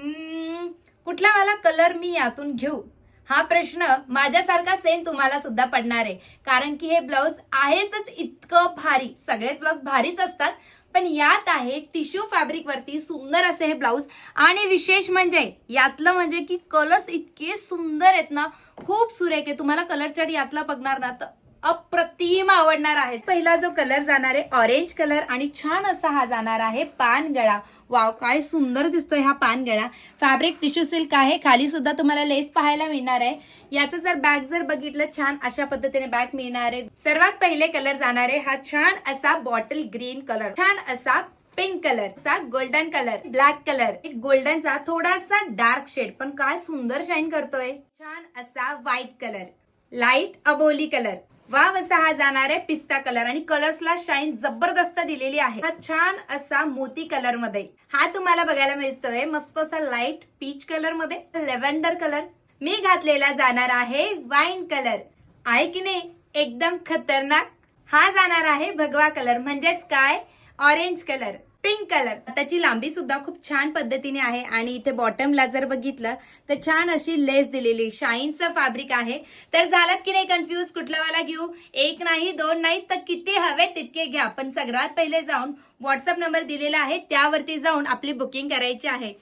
कुठला वाला कलर मी यातून घेऊ, हा प्रश्न माझ्यासारखा सेम तुम्हाला सुद्धा पडणार आहे. कारण की हे ब्लाउज आहेतच इतकं भारी. सगळेच ब्लाउज भारीच असतात, पण यात आहे टिश्यू फॅब्रिक वरती सुंदर असे हे ब्लाउज. आणि विशेष म्हणजे यातलं म्हणजे की कलर्स इतके सुंदर आहेत ना, खूप सुरेख आहे. तुम्हाला कलर चार्ट यातला बघणार ना तर अप्रतिम आवडणार आहे. पहिला जो कलर जाणार आहे ऑरेंज कलर आणि छान असा हा जाणार आहे पानगळा. वाव, काय सुंदर दिसतोय हा पानगळा. फॅब्रिक टिश्यू सिल्क आहे. खाली सुद्धा तुम्हाला लेस पाहायला मिळणार आहे. याचं जर बॅग जर बघितलं, छान अशा पद्धतीने बॅग मिळणार आहे. सर्वात पहिले कलर जाणार आहे हा छान असा बॉटल ग्रीन कलर, छान असा पिंक कलर, चा गोल्डन कलर, ब्लॅक कलर, एक गोल्डनचा थोडासा डार्क शेड पण काय सुंदर शाईन करतोय. छान असा व्हाईट कलर, लाईट अबोली कलर, वाव असा हा जाणार आहे पिस्ता कलर. आणि कलर्सला शाईन जबरदस्त दिलेली आहे. हा छान असा मोती कलर मध्ये हा तुम्हाला बघायला मिळतोय. मस्त असा लाईट पीच कलर मध्ये, लेव्हेंडर कलर. मी घातलेला जाणार आहे वाईन कलर, आहे की नाही एकदम खतरनाक. हा जाणार आहे भगवा कलर म्हणजेच काय ऑरेंज कलर, पिंक कलर. त्याची लांबी सुद्धा खूप छान पद्धतीने आहे. आणि इथे बॉटमला जर बघितलं तर छान अशी लेस दिलेली शाईनचं फॅब्रिक आहे. तर झालात की नाही कन्फ्यूज कुठला वाला घेऊ? एक नाही, दोन नाही, तर किती हवे तितके घ्या. पण सगळ्यात पहिले जाऊन व्हॉट्सअप नंबर दिलेला आहे त्यावरती जाऊन आपली बुकिंग करायची आहे.